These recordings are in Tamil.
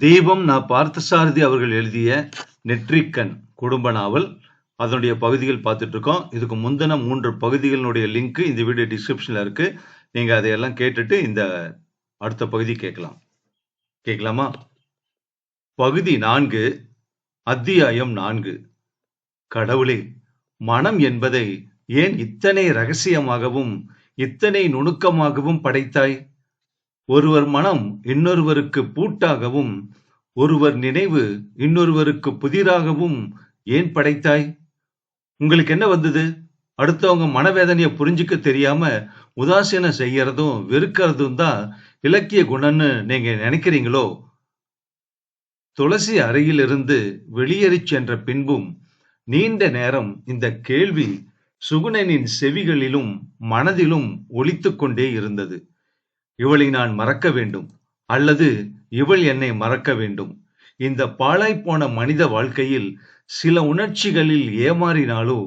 தீபம் நான் பார்த்தசாரதி அவர்கள் எழுதிய நெற்றிக்கண் குடும்ப நாவல். அதனுடைய பகுதிகள் பார்த்துட்டு இருக்கோம். இதுக்கு முந்தின 3 பகுதிகளினுடைய லிங்க் இந்த வீடியோ டிஸ்கிரிப்ஷன்ல இருக்கு. நீங்க அதையெல்லாம் கேட்டுட்டு இந்த அடுத்த பகுதி கேட்கலாமா? பகுதி 4, அத்தியாயம் 4. கடவுளே, மனம் என்பதை ஏன் இத்தனை ரகசியமாகவும் இத்தனை நுணுக்கமாகவும் படைத்தாய்? ஒருவர் மனம் இன்னொருவருக்கு பூட்டாகவும் ஒருவர் நினைவு இன்னொருவருக்கு புதிராகவும் ஏன் படைத்தாய்? உங்களுக்கு என்ன வந்தது? அடுத்தவங்க மனவேதனைய புரிஞ்சுக்க தெரியாம உதாசீனம் செய்யறதும் வெறுக்கிறதும் தான் இலக்கிய குணம்னு நீங்க நினைக்கிறீங்களோ? துளசி அறையிலிருந்து வெளியேறிச் சென்ற பின்பும் நீண்ட நேரம் இந்த கேள்வி சுகுணனின் செவிகளிலும் மனதிலும் ஒலித்துக் கொண்டே இருந்தது. இவளை நான் மறக்க வேண்டும், அல்லது இவள் என்னை மறக்க வேண்டும். இந்த பாழாய்ப்போன மனித வாழ்க்கையில் சில உணர்ச்சிகளில் ஏமாறினாலோ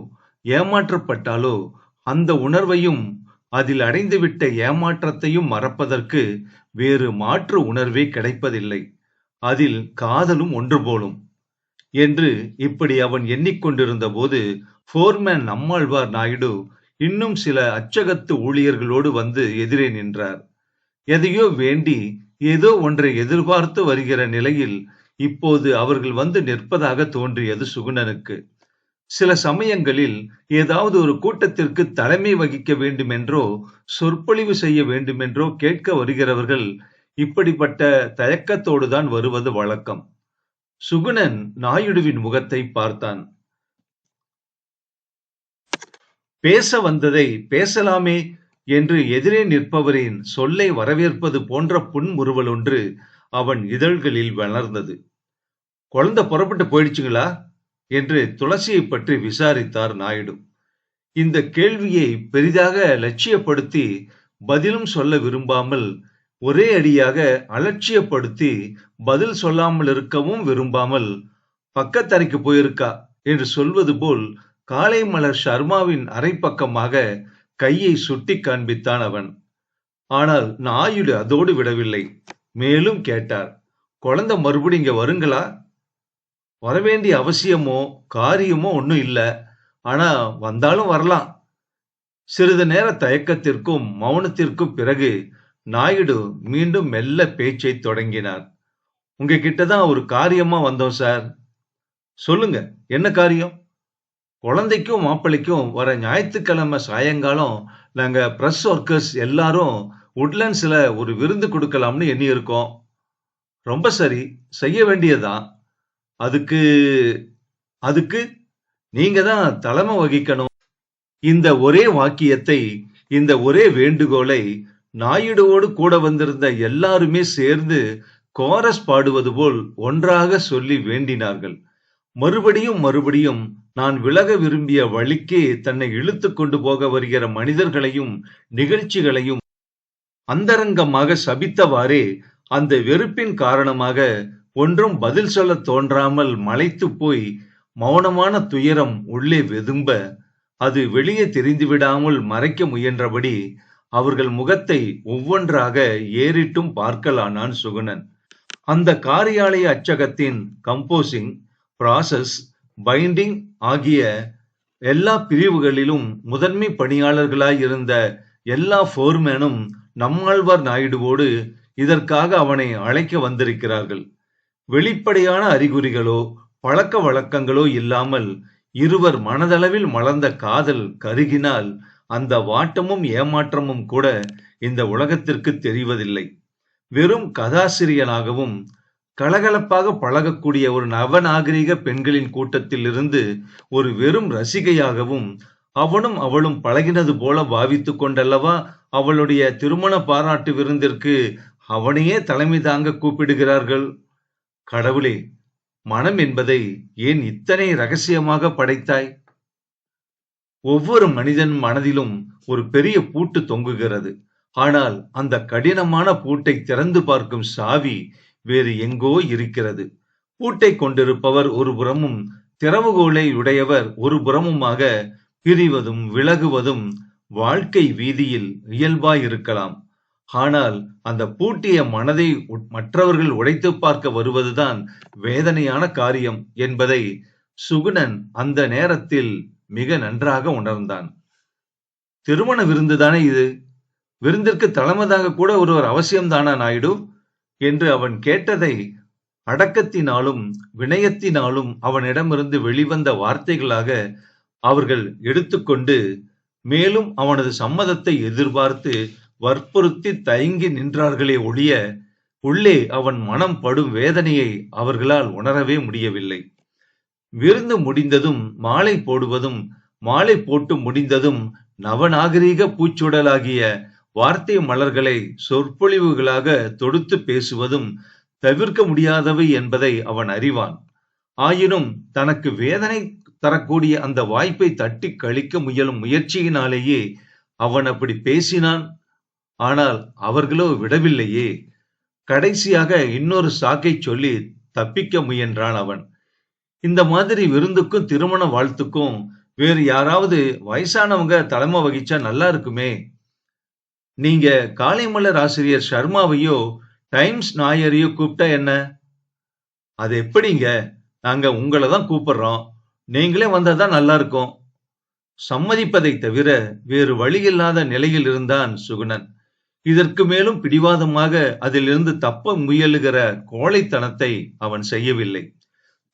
ஏமாற்றப்பட்டாலோ அந்த உணர்வையும் அதில் அடைந்துவிட்ட ஏமாற்றத்தையும் மறப்பதற்கு வேறு மாற்று உணர்வே கிடைப்பதில்லை. அதில் காதலும் ஒன்று போலும் என்று இப்படி அவன் எண்ணிக்கொண்டிருந்த போது போர்மேன் நம்மாழ்வார் நாயுடு இன்னும் சில அச்சகத்து ஊழியர்களோடு வந்து எதிரே நின்றார். எதையோ வேண்டி ஏதோ ஒன்றை எதிர்பார்த்து வருகிற நிலையில் இப்போது அவர்கள் வந்து நிற்பதாக தோன்றியது சுகுணனுக்கு. சில சமயங்களில் ஏதாவது ஒரு கூட்டத்திற்கு தலைமை வகிக்க வேண்டுமென்றோ சொற்பொழிவு செய்ய வேண்டுமென்றோ கேட்க வருகிறவர்கள் இப்படிப்பட்ட தயக்கத்தோடுதான் வருவது வழக்கம். சுகுணன் நாயுடுவின் முகத்தை பார்த்தான். பேச வந்ததை பேசலாமே என்று எதிரே நிற்பவரின் சொல்லை வரவேற்பது போன்ற புன்முறுவல் ஒன்று அவன் இதழ்களில் வளர்ந்தது. குழந்தை புறப்பட்டு போயிடுச்சுங்களா என்று துளசியை பற்றி விசாரித்தார் நாயுடு. இந்த கேள்வியை பெரிதாக லட்சியப்படுத்தி பதிலும் சொல்ல விரும்பாமல், ஒரே அடியாக அலட்சியப்படுத்தி பதில் சொல்லாமல் இருக்கவும் விரும்பாமல், பக்கத்தறைக்கு போயிருக்கா என்று சொல்வது போல் காலை மலர் சர்மாவின் அரை பக்கமாக கையை சுட்டி காண்பித்தான் அவன். ஆனால் நாயுடு அதோடு விடவில்லை. மேலும் கேட்டார், குழந்தை மறுபடி இங்க வருங்களா? வரவேண்டிய அவசியமோ காரியமோ ஒன்னும் இல்ல, ஆனா வந்தாலும் வரலாம். சிறிது நேர தயக்கத்திற்கும் மௌனத்திற்கும் பிறகு நாயுடு மீண்டும் மெல்ல பேச்சை தொடங்கினார். உங்ககிட்டதான் ஒரு காரியமா வந்தோம் சார். சொல்லுங்க, என்ன காரியம்? குழந்தைக்கும் மாப்பிள்ளைக்கும் வர ஞாயிற்றுக்கிழமை சாயங்காலம் நாங்க பிரஸ் ஒர்க்கர்ஸ் எல்லாரும் உட்லண்ட்ஸ்ல ஒரு விருந்து கொடுக்கலாம்னு எண்ணி இருக்கோம். ரொம்ப சரி, செய்ய வேண்டியதான். அதுக்கு நீங்க தான் தலைமை வகிக்கணும். இந்த ஒரே வாக்கியத்தை, இந்த ஒரே வேண்டுகோளை நாயுடுவோடு கூட வந்திருந்த எல்லாருமே சேர்ந்து கோரஸ் பாடுவது போல் ஒன்றாக சொல்லி வேண்டினார்கள். மறுபடியும் நான் விலக விரும்பிய வழிக்கே தன்னை இழுத்து கொண்டு போக வருகிற மனிதர்களையும் நிகழ்ச்சிகளையும் அந்தரங்கமாக சபித்தவாறே அந்த வெறுப்பின் காரணமாக ஒன்றும் பதில் சொல்ல தோன்றாமல் மலைத்து போய் மௌனமான துயரம் உள்ளே வெதும்ப, அது வெளியே தெரிந்துவிடாமல் மறைக்க முயன்றபடி அவர்கள் முகத்தை ஒவ்வொன்றாக ஏறிட்டும் பார்க்கலானான் சுகுணன். அந்த காரியாலய அச்சகத்தின் கம்போசிங், ப்ராசஸ், பைண்டிங் ஆகிய எல்லா பிரிவுகளிலும் முதன்மை பணியாளர்களாயிருந்த எல்லா போர்மேனும் நம்மாழ்வார் நாயுடுவோடு இதற்காக அவனை அழைக்க வந்திருக்கிறார்கள். வெளிப்படையான அறிகுறிகளோ பழக்க வழக்கங்களோ இல்லாமல் இருவர் மனதளவில் மலர்ந்த காதல் கருகினால் அந்த வாட்டமும் ஏமாற்றமும் கூட இந்த உலகத்திற்கு தெரிவதில்லை. வெறும் கதாசிரியனாகவும் கலகலப்பாக பழகக்கூடிய ஒரு நவநாகரிக பெண்களின் கூட்டத்தில் இருந்து ஒரு வெறும் ரசிகையாகவும் அவனும் அவளும் பழகினது போல பாவித்துக் கொண்டல்லவா அவளுடைய திருமண பாராட்டு விருந்திற்கு அவனையே தலைமை தாங்க கூப்பிடுகிறார்கள். கடவுளே, மனம் என்பதை ஏன் இத்தனை ரகசியமாக படைத்தாய்? ஒவ்வொரு மனிதன் மனதிலும் ஒரு பெரிய பூட்டு தொங்குகிறது. ஆனால் அந்த கடினமான பூட்டை திறந்து பார்க்கும் சாவி வேறு எங்கோ இருக்கிறது. பூட்டை கொண்டிருப்பவர் ஒரு புறமும் திறவுகோலை உடையவர் ஒரு புறமுமாக பிரிவதும் விலகுவதும் வாழ்க்கை வீதியில் இயல்பாயிருக்கலாம். ஆனால் அந்த பூட்டிய மனதை மற்றவர்கள் உடைத்து பார்க்க வருவதுதான் வேதனையான காரியம் என்பதை சுகுணன் அந்த நேரத்தில் மிக நன்றாக உணர்ந்தான். திருமண விருந்துதானே இது, விருந்திற்கு தலைமைதாக கூட ஒருவர் அவசியம்தானா நாயுடு என்று அவன் கேட்டதை அடக்கத்தினாலும் வினயத்தினாலும் அவனிடமிருந்து வெளிவந்த வார்த்தைகளாக அவர்கள் எடுத்துக்கொண்டு மேலும் அவனது சம்மதத்தை எதிர்பார்த்து வற்புறுத்தி தயங்கி நின்றார்களே ஒழிய உள்ளே அவன் மனம் படும் வேதனையை அவர்களால் உணரவே முடியவில்லை. விருந்து முடிந்ததும் மாலை போடுவதும் மாலை போட்டு முடிந்ததும் நவநாகரீக பூச்சுடலாகிய வார்த்தை மலர்களை சொற்பொழிவுகளாக தொடுத்து பேசுவதும் தவிர்க்க முடியாதவை என்பதை அவன் அறிவான். ஆயினும் தனக்கு வேதனை தரக்கூடிய அந்த வாய்ப்பை தட்டி கழிக்க முயலும் முயற்சியினாலேயே அவன் அப்படி பேசினான். ஆனால் அவர்களோ விடவில்லையே. கடைசியாக இன்னொரு சாக்கை சொல்லி தப்பிக்க முயன்றான் அவன். இந்த மாதிரி விருந்துக்கும் திருமண வாழ்த்துக்கும் வேறு யாராவது வயசானவங்க தலைமை வகிச்சா நல்லா இருக்குமே. நீங்க காலைமலர் ஆசிரியர் சர்மாவையோ டைம்ஸ் நாயரையோ கூப்பிட்டா என்ன? அது எப்படிங்க, நாங்க உங்களை தான் கூப்பிடுறோம், நீங்களே வந்தாதான் நல்லா இருக்கும். சம்மதிப்பதை தவிர வேறு வழியில்லாத நிலையில் இருந்தான் சுகுணன். இதற்கு மேலும் பிடிவாதமாக அதிலிருந்து தப்ப முயலுகிற கோழைத்தனத்தை அவன் செய்யவில்லை.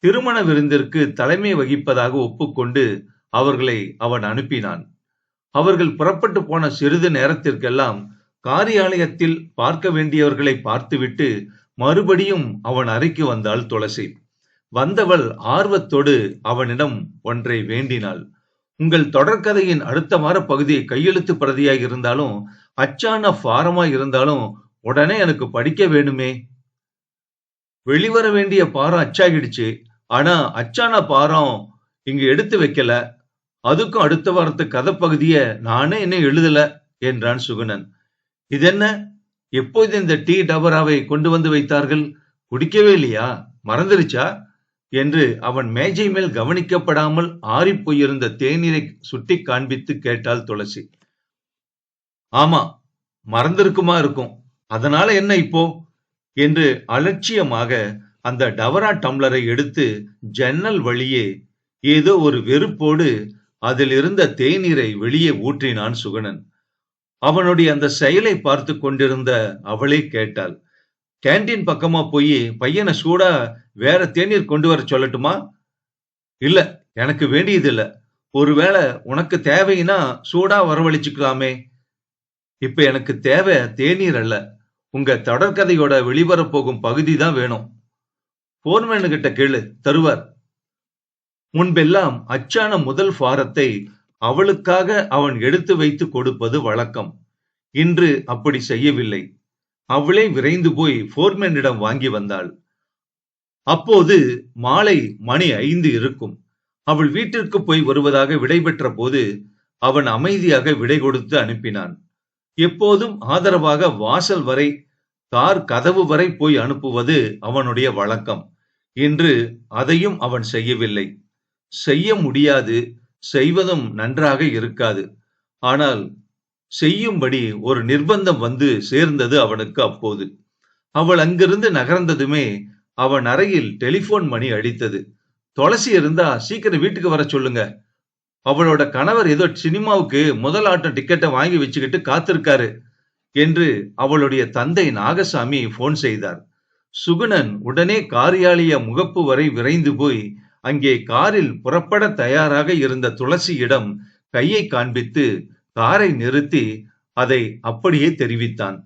திருமண விருந்திற்கு தலைமை வகிப்பதாக ஒப்புக்கொண்டு அவர்களை அவன் அனுப்பினான். அவர்கள் புறப்பட்டு போன சிறிது நேரத்திற்கெல்லாம் காரியாலயத்தில் பார்க்க வேண்டியவர்களை பார்த்துவிட்டு மறுபடியும் அவன் அறைக்கு வந்தாள் துளசி. வந்தவள் ஆர்வத்தோடு அவனிடம் ஒன்றை வேண்டினாள். உங்கள் தொடர்கதையின் அடுத்த வார பகுதி கையெழுத்து பிரதியாக இருந்தாலும் அச்சான ஃபாரமா இருந்தாலும் உடனே எனக்கு படிக்க வேணுமே. வெளிவர வேண்டிய பாரம் அச்சாகிடுச்சு, ஆனா அச்சான பாரம் இங்கு எடுத்து வைக்கல. அதுக்கும் அடுத்த வாரத்து கதை பகுதிய நானே இன்னும் எழுதல என்றான் சுகுணன். இதென்ன, எப்போது இந்த டீ டபராவை கொண்டு வந்து வைத்தார்கள்? குடிக்கவே இல்லையா? மறந்துருச்சா என்று அவன் மேஜை மேல் கவனிக்கப்படாமல் ஆறி போயிருந்த தேநீரை சுட்டி காண்பித்து கேட்டாள் துளசி. ஆமா, மறந்திருக்குமா இருக்கும், அதனால என்ன இப்போ என்று அலட்சியமாக அந்த டவரா டம்ளரை எடுத்து ஜன்னல் வழியே ஏதோ ஒரு வெறுப்போடு அதில் இருந்த தேநீரை வெளியே ஊற்றினான் சுகுணன். அவனுடைய அந்த செயலை பார்த்து கொண்டிருந்த அவளே கேட்டாள். கேண்டீன் பக்கமா போய் பையனை சூடா வேற தேநீர் கொண்டு வர சொல்லட்டுமா? இல்ல, எனக்கு வேண்டியது இல்ல. ஒருவேளை உனக்கு தேவைன்னா சூடா வரவழைச்சுக்கலாமே. இப்ப எனக்கு தேவை தேநீர் அல்ல, உங்க தொடர்கதையோட வெளிவரப்போகும் பகுதி தான் வேணும். போர்மேனு கிட்ட கேளு, தருவார். முன்பெல்லாம் அச்சான முதல் ஃபாரத்தை அவளுக்காக அவன் எடுத்து வைத்து கொடுப்பது வழக்கம். இன்று அப்படி செய்யவில்லை. அவளே விரைந்து போய் போர்மேனிடம் வாங்கி வந்தாள். அப்போது மாலை மணி 5 இருக்கும். அவள் வீட்டிற்கு போய் வருவதாக விடைபெற்ற போது அவன் அமைதியாக விடை கொடுத்து அனுப்பினான். எப்போதும் ஆதரவாக வாசல் வரை, கார் கதவு வரை போய் அனுப்புவது அவனுடைய வழக்கம். இன்று அதையும் அவன் செய்யவில்லை. செய்ய முடியாது, செய்வதும் நன்றாக இருக்காது. ஆனால் செய்யும்படி ஒரு நிர்பந்தம் வந்து சேர்ந்தது அவனுக்கு அப்போது. அவள் அங்கிருந்து நகர்ந்ததுமே அவன் அறையில் டெலிபோன் மணி அடித்தது. துளசி இருந்தா சீக்கிரம் வீட்டுக்கு வர சொல்லுங்க, அவளோட கணவர் ஏதோ சினிமாவுக்கு முதல் ஆட்டம் டிக்கெட்டை வாங்கி வச்சுக்கிட்டு காத்திருக்காரு என்று அவளுடைய தந்தை நாகசாமி போன் செய்தார். சுகுணன் உடனே காரியாலய முகப்பு வரை விரைந்து போய் அங்கே காரில் புறப்பட தயாராக இருந்த துளசியிடம் கையை காண்பித்து காரை நிறுத்தி அதை அப்படியே தெரிவித்தான்.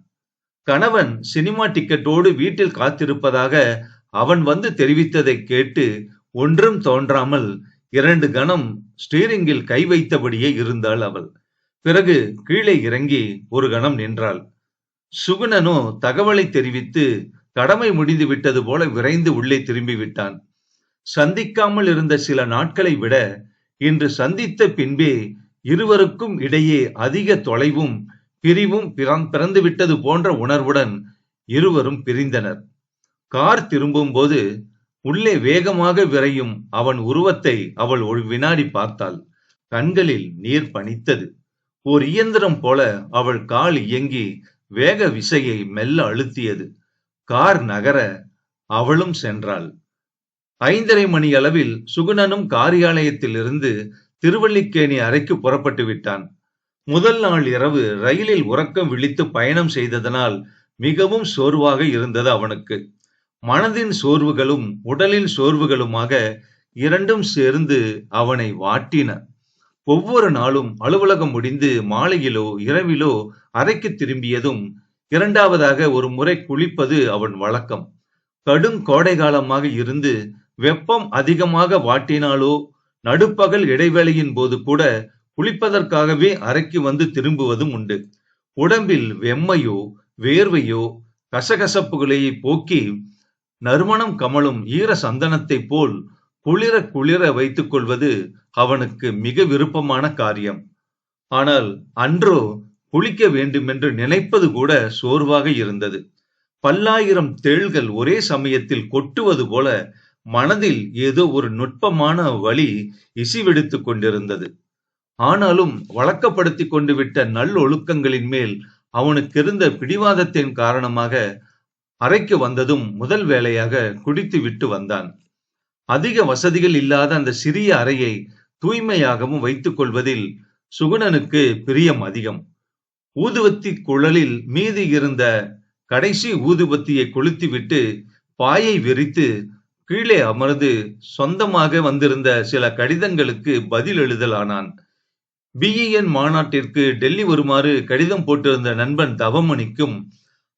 கணவன் சினிமா டிக்கெட்டோடு வீட்டில் காத்திருப்பதாக அவன் வந்து தெரிவித்ததை கேட்டு ஒன்றும் தோன்றாமல் 2 கணம் ஸ்டீரிங்கில் கை வைத்தபடியே இருந்தாள் அவள். பிறகு கீழே இறங்கி ஒரு கணம் நின்றாள். சுகுணனோ தகவலை தெரிவித்து கடமை முடிந்து விட்டது போல விரைந்து உள்ளே திரும்பி விட்டான். சந்திக்காமல் இருந்த சில நாட்களை விட இன்று சந்தித்த பின்பே இருவருக்கும் இடையே அதிக தொலைவும் பிரிவும் பிறந்து விட்டது போன்ற உணர்வுடன் இருவரும் பிரிந்தனர். கார் திரும்பும் போது உள்ளே வேகமாக விரையும் அவன் உருவத்தை அவள் ஒரு வினாடி பார்த்தாள். கண்களில் நீர் பனித்தது. ஓர் இயந்திரம் போல அவள் கால் இயங்கி வேக விசையை மெல்ல அழுத்தியது. கார் நகர அவளும் சென்றாள். 5:30 மணி அளவில் சுகுணனும் காரியாலயத்தில் இருந்து திருவல்லிக்கேணி அறைக்கு புறப்பட்டு விட்டான். முதல் நாள் இரவு ரயிலில் உறக்கம் விழித்து பயணம் செய்ததனால் மிகவும் சோர்வாக இருந்தது அவனுக்கு. மனதின் சோர்வுகளும் உடலின் சோர்வுகளுமாக இரண்டும் சேர்ந்து அவனை வாட்டின. ஒவ்வொரு நாளும் அலுவலகம் முடிந்து மாலையிலோ இரவிலோ அறைக்கு திரும்பியதும் இரண்டாவதாக ஒரு முறை குளிப்பது அவன் வழக்கம். கடும் கோடை காலமாக இருந்து வெப்பம் அதிகமாக வாட்டினாலோ நடுப்பகல் இடைவேளையின் போது கூட குளிப்பதற்காகவே அறைக்கு வந்து திரும்புவதும் உண்டு. உடம்பில் வெம்மையோ வேர்வையோ கசகசப்புகளை போக்கி நறுமணம் கமழும் ஈர சந்தனத்தை போல் குளிர குளிர வைத்துக் கொள்வது அவனுக்கு மிக விருப்பமான காரியம். ஆனால் அன்றோ குளிக்க வேண்டுமென்று நினைப்பது கூட சோர்வாக இருந்தது. பல்லாயிரம் தேள்கள் ஒரே சமயத்தில் கொட்டுவது போல மனதில் ஏதோ ஒரு நுட்பமான வலி இசிவெடுத்துக் கொண்டிருந்தது. ஆனாலும் வழக்கப்படுத்திக் கொண்டு விட்ட நல்லொழுக்கங்களின் மேல் அவனுக்கு இருந்த பிடிவாதத்தின் காரணமாக அறைக்கு வந்ததும் முதல் வேளையாக குடித்து விட்டு வந்தான். அதிக வசதிகள் இல்லாத அந்த சிறிய அறையை தூய்மையாகவும் வைத்துக் கொள்வதில் சுகுணனுக்கு பிரியம் அதிகம். ஊதுவத்தி குழலில் மீதி இருந்த கடைசி ஊதுபத்தியை கொளுத்திவிட்டு பாயை விரித்து கீழே அமர்ந்து சொந்தமாக வந்திருந்த சில கடிதங்களுக்கு பதில் எழுதலானான். BEN மாநாட்டிற்கு டெல்லி வருமாறு கடிதம் போட்டிருந்த நண்பன் தவமணிக்கும்,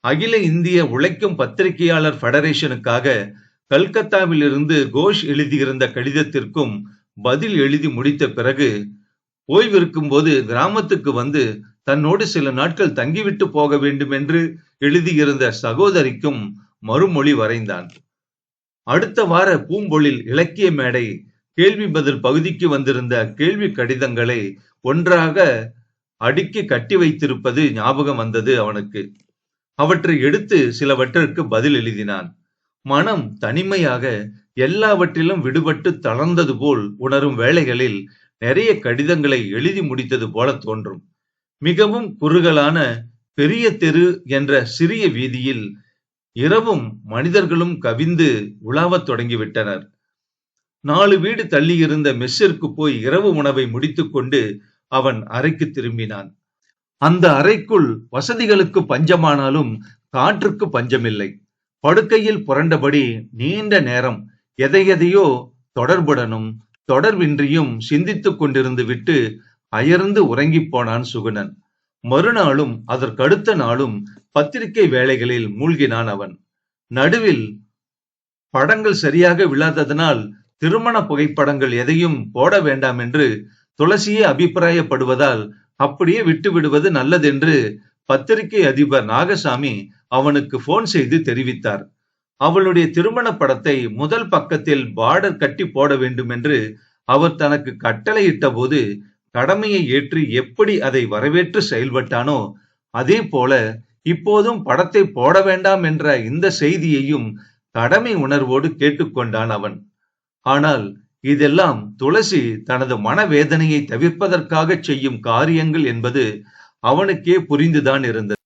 அகில இந்திய உழைக்கும் பத்திரிகையாளர் ஃபெடரேஷனுக்காக கல்கத்தாவில் இருந்து கோஷ் எழுதியிருந்த கடிதத்திற்கும் பதில் எழுதி முடித்த பிறகு ஓய்விருக்கும் போது கிராமத்துக்கு வந்து தன்னோடு சில நாட்கள் தங்கிவிட்டு போக வேண்டும் என்று எழுதியிருந்த சகோதரிக்கும் மறுமொழி வரைந்தான். அடுத்த வார பூம்பொழில் இலக்கிய மேடை கேள்வி பதில் பகுதிக்கு வந்திருந்த கேள்வி கடிதங்களை ஒன்றாக அடுக்கி கட்டி வைத்திருப்பது ஞாபகம் வந்தது அவனுக்கு. அவற்றை எடுத்து சிலவற்றிற்கு பதில் எழுதினான். மனம் தனிமையாக எல்லாவற்றிலும் விடுபட்டு தளர்ந்தது போல் உணரும் வேளைகளில் நிறைய கடிதங்களை எழுதி முடித்தது போல தோன்றும். மிகவும் குறுகலான பெரிய தெரு என்ற சிறிய வீதியில் இரவும் மனிதர்களும் கவிந்து உலாவத் தொடங்கிவிட்டனர். 4 வீடு தள்ளியிருந்த மெஸ்ஸிற்கு போய் இரவு உணவை முடித்துக்கொண்டு அவன் அறைக்கு திரும்பினான். அந்த அறைக்குள் வசதிகளுக்கு பஞ்சமானாலும் காற்றுக்கு பஞ்சமில்லை. படுக்கையில் புரண்டபடி நீண்ட நேரம் எதையெதையோ தொடர்புடனும் தொடர்பின்றியும் சிந்தித்துக் கொண்டிருந்து விட்டு அயர்ந்து உறங்கிப் போனான் சுகுணன். மறுநாளும் அதற்கடுத்த நாளும் பத்திரிகை வேலைகளில் மூழ்கினான் அவன். நடுவில் படங்கள் சரியாக விழாததனால் திருமண புகைப்படங்கள் எதையும் போட வேண்டாம் என்று துளசியே அபிப்பிராயப்படுவதால் அப்படியே விட்டு விடுவது நல்லதென்று பத்திரிகை அதிபர் நாகசாமி அவனுக்கு போன் செய்து தெரிவித்தார். அவளுடைய திருமண படத்தை முதல் பக்கத்தில் பார்டர் கட்டி போட வேண்டும் என்று அவர் தனக்கு கட்டளையிட்ட போது கடமையை ஏற்று எப்படி அதை வரவேற்று செயல்பட்டானோ அதே போல இப்போதும் படத்தை போட வேண்டாம் என்ற இந்த செய்தியையும் கடமை உணர்வோடு கேட்டுக்கொண்டான் அவன். ஆனால் இதெல்லாம் துளசி தனது மனவேதனையை தவிர்ப்பதற்காக செய்யும் காரியங்கள் என்பது அவனுக்கே புரிந்துதான் இருந்தது.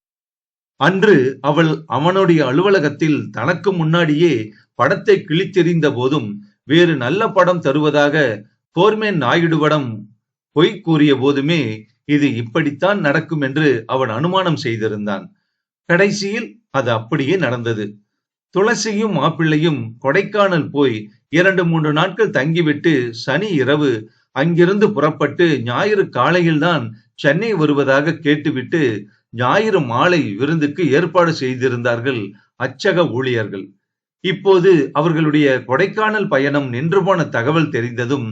அன்று அவள் அவனுடைய அலுவலகத்தில் தனக்கு முன்னாடியே படத்தை கிழித்தெறிந்த போதும் வேறு நல்ல படம் தருவதாக போர்மேன் நாயுடுவிடம் பொய் கூறிய போதுமே இது இப்படித்தான் நடக்கும் என்று அவன் அனுமானம் செய்திருந்தான். கடைசியில் அது அப்படியே நடந்தது. துளசியும் மாப்பிள்ளையும் கொடைக்கானல் போய் 2-3 நாட்கள் தங்கிவிட்டு சனி இரவு அங்கிருந்து புறப்பட்டு ஞாயிறு காலையில்தான் சென்னை வருவதாக கேட்டுவிட்டு ஞாயிறு மாலை விருந்துக்கு ஏற்பாடு செய்திருந்தார்கள் அச்சக ஊழியர்கள். இப்போது அவர்களுடைய கொடைக்கானல் பயணம் நின்று போன தகவல் தெரிந்ததும்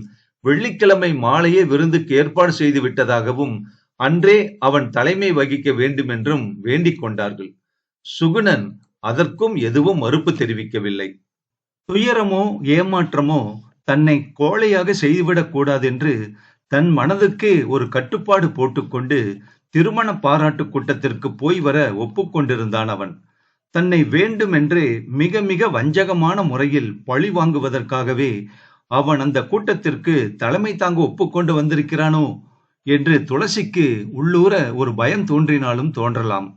வெள்ளிக்கிழமை மாலையே விருந்துக்கு ஏற்பாடு செய்து விட்டதாகவும் அன்றே அவன் தலைமை வகிக்க வேண்டும் என்றும் வேண்டிக் கொண்டார்கள். சுகுணன் அதற்கும் எதுவும் மறுப்பு தெரிவிக்கவில்லை. துயரமோ ஏமாற்றமோ தன்னை கோழையாக செய்துவிடக் கூடாதென்று தன் மனதுக்கே ஒரு கட்டுப்பாடு போட்டுக்கொண்டு திருமண பாராட்டு கூட்டத்திற்கு போய் வர ஒப்புக்கொண்டிருந்தான் அவன். தன்னை வேண்டுமென்றே மிக மிக வஞ்சகமான முறையில் பழி வாங்குவதற்காகவே அவன் அந்த கூட்டத்திற்கு தலைமை தாங்க ஒப்புக்கொண்டு வந்திருக்கிறானோ என்று துளசிக்கு உள்ளூர ஒரு பயம் தோன்றினாலும் தோன்றலாம்.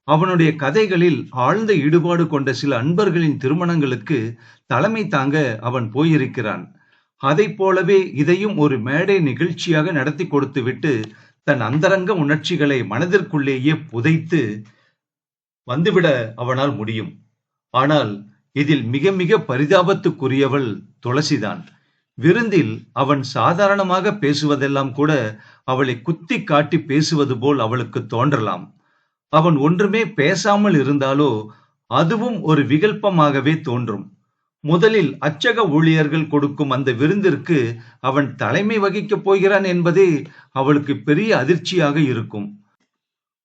அவனுடைய கதைகளில் ஆழ்ந்த ஈடுபாடு கொண்ட சில அன்பர்களின் திருமணங்களுக்கு தலைமை தாங்க அவன் போயிருக்கிறான். அதைப் போலவே இதையும் ஒரு மேடை நிகழ்ச்சியாக நடத்தி கொடுத்துவிட்டு தன் அந்தரங்க உணர்ச்சிகளை மனதிற்குள்ளேயே புதைத்து வந்துவிட அவனால் முடியும். ஆனால் இதில் மிக மிக பரிதாபத்துக்குரியவள் துளசிதான். விருந்தில் அவன் சாதாரணமாக பேசுவதெல்லாம் கூட அவளை குத்தி காட்டி பேசுவது போல் அவளுக்கு தோன்றலாம். அவன் ஒன்றுமே பேசாமல் இருந்தாலோ அதுவும் ஒரு விகல்பமாகவே தோன்றும். முதலில் அச்சக ஊழியர்கள் கொடுக்கும் அந்த விருந்திற்கு அவன் தலைமை வகிக்கப் போகிறான் என்பதே அவளுக்கு பெரிய அதிர்ச்சியாக இருக்கும்.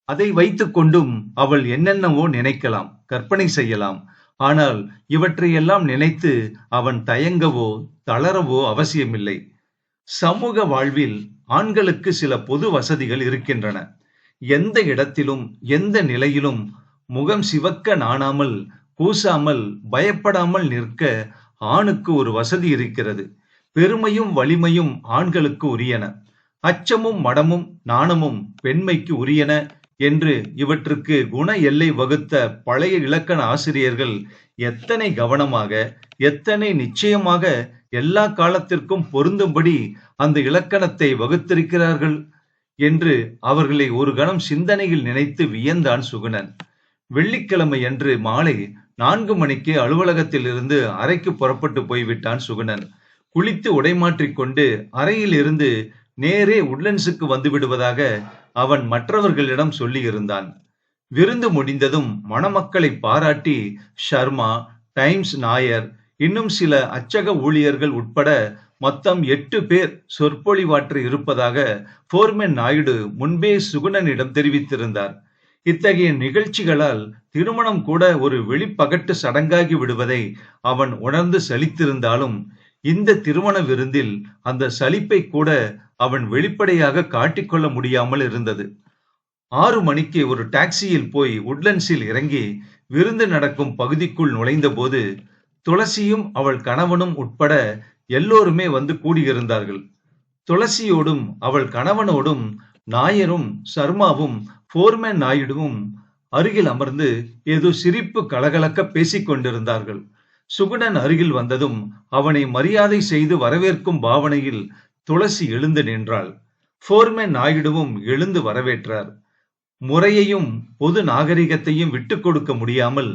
அதை வைத்துக் கொண்டும் அவள் என்னென்னவோ நினைக்கலாம், கற்பனை செய்யலாம். ஆனால் இவற்றையெல்லாம் நினைத்து அவன் தயங்கவோ தளரவோ அவசியமில்லை. சமூக வாழ்வில் ஆண்களுக்கு சில பொது வசதிகள் இருக்கின்றன. எந்த இடத்திலும் எந்த நிலையிலும் முகம் சிவக்க நாணாமல், கூசாமல், பயப்படாமல் நிற்க ஆணுக்கு ஒரு வசதி இருக்கிறது. பெருமையும் வலிமையும் ஆண்களுக்கு உரியன. அச்சமும் மடமும் நாணமும் பெண்மைக்கு உரியன என்று இவற்றுக்கு குண எல்லை வகுத்த பழைய இலக்கண ஆசிரியர்கள் எத்தனை கவனமாக, எத்தனை நிச்சயமாக எல்லா காலத்திற்கும் பொருந்தும்படி அந்த இலக்கணத்தை வகுத்திருக்கிறார்கள் என்று அவர்களை ஒரு கணம் சிந்தனையில் நினைத்து வியந்தான் சுகுணன். வெள்ளிக்கிழமை அன்று மாலை 4 மணிக்கு அலுவலகத்தில் இருந்து அறைக்கு புறப்பட்டு போய்விட்டான் சுகுணன். குளித்து உடைமாற்றிக் கொண்டு அறையில் இருந்து நேரே உட்லண்ட்ஸுக்கு வந்து விடுவதாக அவன் மற்றவர்களிடம் சொல்லி இருந்தான். விருந்து முடிந்ததும் மணமக்களை பாராட்டி ஷர்மா, டைம்ஸ் நாயர், இன்னும் சில அச்சக ஊழியர்கள் உட்பட மொத்தம் 8 பேர் சொற்பொழிவாற்ற இருப்பதாக போர்மேன் நாயுடு முன்பே சுகுணனிடம் தெரிவித்திருந்தார். இத்தகைய நிகழ்ச்சிகளால் திருமணம் கூட ஒரு வெளிப்பகட்டு சடங்காகி விடுவதை அவன் உணர்ந்து சலித்திருந்தாலும் இந்த திருமண விருந்தில் அந்த சலிப்பை கூட அவன் வெளிப்படையாக காட்டிக்கொள்ள முடியாமல் இருந்தது. 6 மணிக்கு ஒரு டாக்ஸியில் போய் உட்லண்ட்ஸில் இறங்கி விருந்து நடக்கும் பகுதிக்குள் நுழைந்த போது துளசியும் அவள் கணவனும் உட்பட எல்லோருமே வந்து கூடியிருந்தார்கள். துளசியோடும் அவள் கணவனோடும் நாயரும் சர்மாவும் போர்மேன் நாயுடுவும் அருகில் அமர்ந்து ஏதோ சிரிப்பு கலகலக்க பேசிக் கொண்டிருந்தார்கள். சுகுணன் அருகில் வந்ததும் அவனை மரியாதை செய்து வரவேற்கும் பாவனையில் துளசி எழுந்து நின்றாள். போர்மேன் நாயுடுவும் எழுந்து வரவேற்றார். முறையையும் பொது நாகரிகத்தையும் விட்டு கொடுக்க முடியாமல்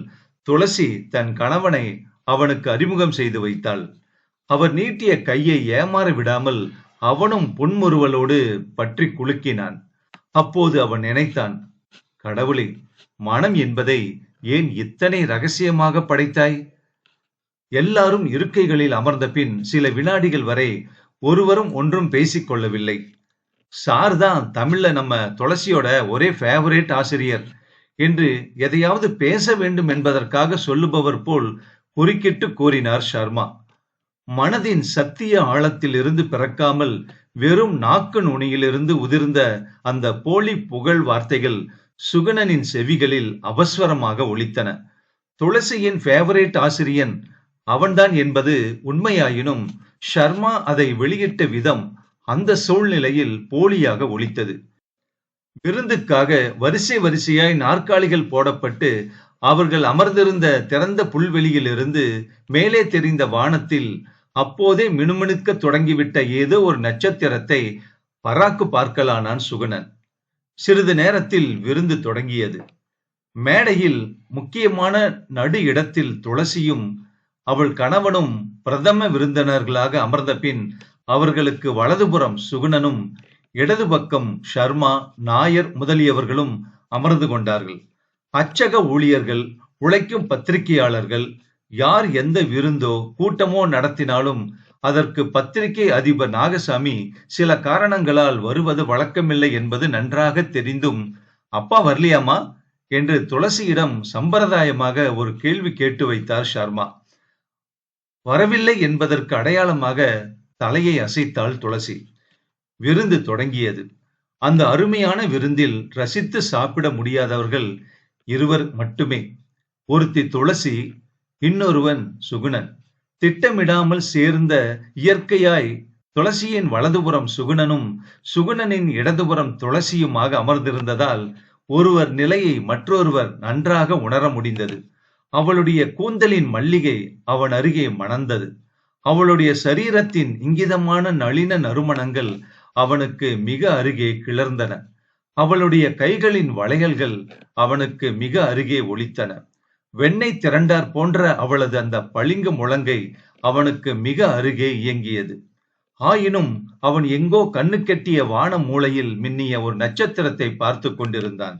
துளசி தன் கணவனை அவனுக்கு அறிமுகம் செய்து வைத்தாள். அவர் நீட்டிய கையை ஏமாற விடாமல் அவனும் புன்முறுவலோடு பற்றி குலுக்கினான். அப்போது அவன் நினைத்தான், கடவுளே, மனம் என்பதை ஏன் இத்தனை ரகசியமாக படைத்தாய்? எல்லாரும் இருக்கைகளில் அமர்ந்த பின் சில வினாடிகள் வரை ஒருவரும் ஒன்றும் பேசிக் கொள்ளவில்லை. சார்தான் தமிழ்ல நம்ம துளசியோட ஒரே ஃபேவரேட் ஆசிரியர் என்று எதையாவது பேச வேண்டும் என்பதற்காக சொல்லுபவர் போல் குறுக்கிட்டு கூறினார் ஷர்மா. மனதின் சத்திய ஆழத்தில் இருந்து பிறக்காமல் வெறும் நாக்கு நுனியிலிருந்து உதிர்ந்த அந்த போலி புகழ் வார்த்தைகள் சுகுணனின் செவிகளில் அபஸ்வரமாக ஒலித்தன. துளசியின் ஃபேவரேட் ஆசிரியன் அவன்தான் என்பது உண்மையாயினும் ஷர்மா அதை வெளியிட்ட விதம் அந்த சூழ்நிலையில் போலியாக ஒலித்தது. விருந்துக்காக வரிசை வரிசையாய் நாற்காலிகள் போடப்பட்டு அவர்கள் அமர்ந்திருந்த திறந்த புல்வெளியில் இருந்து மேலே தெரிந்த வானத்தில் அப்போதே மினுமினுக்க தொடங்கிவிட்ட ஏதோ ஒரு நட்சத்திரத்தை பராக்கு பார்க்கலானான் சுகுணன். சிறிது நேரத்தில் விருந்து தொடங்கியது. மேடையில் முக்கியமான நடு இடத்தில் துளசியும் அவள் கணவனும் பிரதம விருந்தினர்களாக அமர்ந்த பின் அவர்களுக்கு வலதுபுறம் சுகுணனும் இடது பக்கம் ஷர்மா, நாயர் முதலியவர்களும் அமர்ந்து கொண்டார்கள். அச்சக ஊழியர்கள், உழைக்கும் பத்திரிகையாளர்கள், யார் எந்த விருந்தோ கூட்டமோ நடத்தினாலும் அதற்கு பத்திரிகை அதிபர் நாகசாமி சில காரணங்களால் வருவது வழக்கமில்லை என்பது நன்றாக தெரிந்தும், அப்பா வரலையாமா என்று துளசியிடம் சம்பிரதாயமாக ஒரு கேள்வி கேட்டு வைத்தார் ஷர்மா. வரவில்லை என்பதற்கு அடையாளமாக தலையை அசைத்தாள் துளசி. விருந்து தொடங்கியது. அந்த அருமையான விருந்தில் ரசித்து சாப்பிட முடியாதவர்கள் இருவர் மட்டுமே. ஒருத்தி துளசி, இன்னொருவன் சுகுணன். திட்டமிடாமல் சேர்ந்த இயற்கையாய் துளசியின் வலதுபுறம் சுகுணனும் சுகுணனின் இடதுபுறம் துளசியுமாக அமர்ந்திருந்ததால் ஒருவர் நிலையை மற்றொருவர் நன்றாக உணர முடிந்தது. அவளுடைய கூந்தலின் மல்லிகை அவன் அருகே மணந்தது. அவளுடைய சரீரத்தின் இங்கிதமான நளின நறுமணங்கள் அவனுக்கு மிக அருகே கிளர்ந்தன. அவளுடைய கைகளின் வளையல்கள் அவனுக்கு மிக அருகே ஒலித்தன. வெண்ணெய் திரண்டார் போன்ற அவளது அந்த பளிங்கு முழங்கை அவனுக்கு மிக அருகே இயங்கியது. ஆயினும் அவன் எங்கோ கண்ணு கெட்டிய வான மூலையில் மின்னிய ஒரு நட்சத்திரத்தை பார்த்து கொண்டிருந்தான்.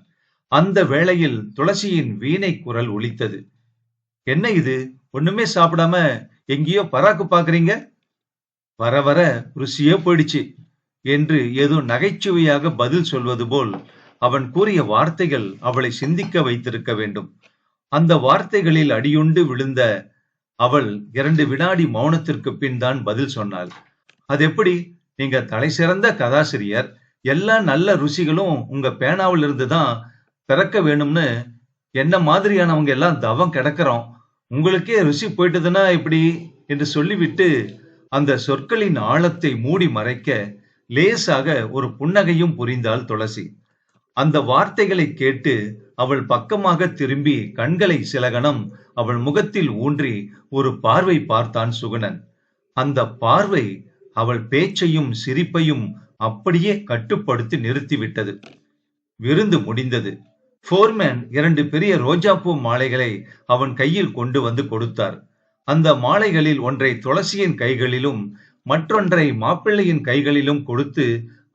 அந்த வேளையில் துளசியின் வீணை குரல் ஒலித்தது. என்ன இது, ஒண்ணுமே சாப்பிடாம எங்கேயோ பராக்கு பாக்குறீங்க? வர வர ருசியே போயிடுச்சு என்று ஏதோ நகைச்சுவையாக பதில் சொல்வது போல் அவன் கூறிய வார்த்தைகள் அவளை சிந்திக்க வைத்திருக்க வேண்டும். அந்த வார்த்தைகளில் அடியுண்டு விழுந்த அவள் 2 வினாடி மௌனத்திற்கு பின் தான் பதில் சொன்னாள். அது எப்படி? நீங்க தலை சிறந்த கதாசிரியர், எல்லா நல்ல ருசிகளும் உங்க பேனாவில் இருந்து தான் பிறக்க வேணும்னு என்ன மாதிரியானவங்க எல்லாம் தவம் கிடக்கிறோம், உங்களுக்கே ருசி போயிட்டதுன்னா இப்படி என்று சொல்லிவிட்டு அந்த சொற்களின் ஆழத்தை மூடி மறைக்க லேசாக ஒரு புன்னகையும் புரிந்தாள் துளசி. அந்த வார்த்தைகளை கேட்டு அவள் பக்கமாக திரும்பி கண்களை சில கணம் அவள் முகத்தில் ஊன்றி ஒரு பார்வை பார்த்தான் சுகுணன். அந்த பார்வை அவள் பேச்சையும் சிரிப்பையும் அப்படியே கட்டுப்படுத்தி நிறுத்திவிட்டது. விருந்து முடிந்தது. போர்மேன் 2 பெரிய ரோஜாப்பூ மாலைகளை அவன் கையில் கொண்டு வந்து கொடுத்தார். அந்த மாலைகளில் ஒன்றை துளசியின் கைகளிலும் மற்றொன்றை மாப்பிள்ளையின் கைகளிலும் கொடுத்து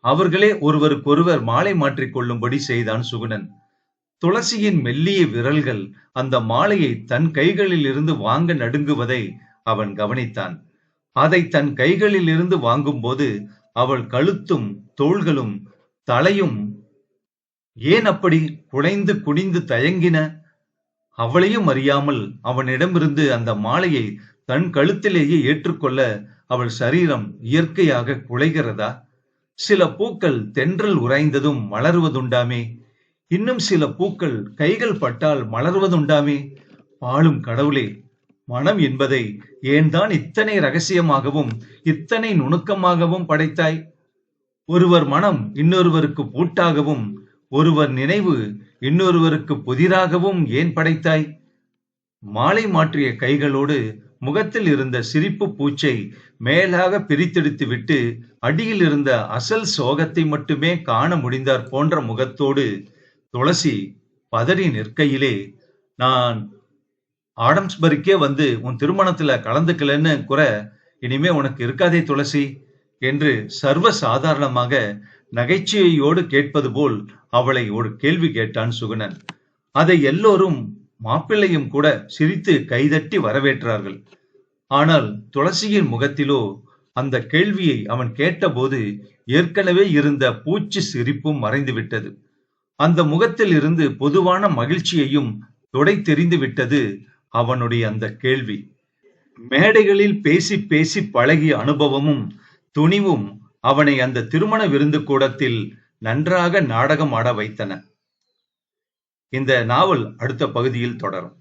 அவர்களே ஒருவருக்கொருவர் மாலை மாற்றிக் கொள்ளும்படி செய்தான் சுகுணன். துளசியின் மெல்லிய விரல்கள் அந்த மாலையை தன் கைகளில் இருந்து வாங்க நடுங்குவதை அவன் கவனித்தான். அதை தன் கைகளில் இருந்து வாங்கும் போது அவள் கழுத்தும் தோள்களும் தலையும் ஏன் அப்படி குடைந்து குனிந்து தயங்கின? அவளையும் அறியாமல் அவனிடமிருந்து அந்த மாலையை தன் கழுத்திலேயே ஏற்றுக்கொள்ள அவள் சரீரம் இயற்கையாக குலைகிறதா? சில பூக்கள் தென்றல் உறைந்ததும் மலர்வதுண்டாமே, இன்னும் சில பூக்கள் கைகள் பட்டால் மலர்வதுண்டாமே. பாழும் கடவுளே, மனம் என்பதை ஏன்தான் இத்தனை ரகசியமாகவும் இத்தனை நுணுக்கமாகவும் படைத்தாய்? ஒருவர் மனம் இன்னொருவருக்கு பூட்டாகவும் ஒருவர் நினைவு இன்னொருவருக்கு புதிராகவும் ஏன் படைத்தாய்? மாலை மாற்றிய கைகளோடு முகத்தில் இருந்த சிரிப்பு பூச்சை மேலாக பிரித்தெடுத்து விட்டு அடியில் இருந்த அசல் சோகத்தை மட்டுமே காண முடிந்தார் போன்ற முகத்தோடு துளசி பதறி நிற்கையிலே, நான் ஆடம்ஸ்பரிக்கே வந்து உன் திருமணத்துல கலந்துக்கலன்னு குறை இனிமே உனக்கு இருக்காதே துளசி என்று சர்வ சாதாரணமாக நகைச்சுவையோடு கேட்பது போல் அவளை ஒரு கேள்வி கேட்டான் சுகுணன். அதை எல்லோரும் மாப்பிள்ளையும் கூட சிரித்து கைதட்டி வரவேற்றார்கள். ஆனால் துளசியின் முகத்திலோ அந்த கேள்வியை அவன் கேட்டபோது ஏற்கனவே இருந்த பூச்சி சிரிப்பும் மறைந்துவிட்டது. அந்த முகத்தில் இருந்து பொதுவான மகிழ்ச்சியையும் தொடை தெரிந்து விட்டது அவனுடைய அந்த கேள்வி. மேடைகளில் பேசி பேசி பழகிய அனுபவமும் துணிவும் அவனை அந்த திருமண விருந்து கூடத்தில் நன்றாக நாடகம் ஆட வைத்தன. இந்த நாவல் அடுத்த பகுதியில் தொடரும்.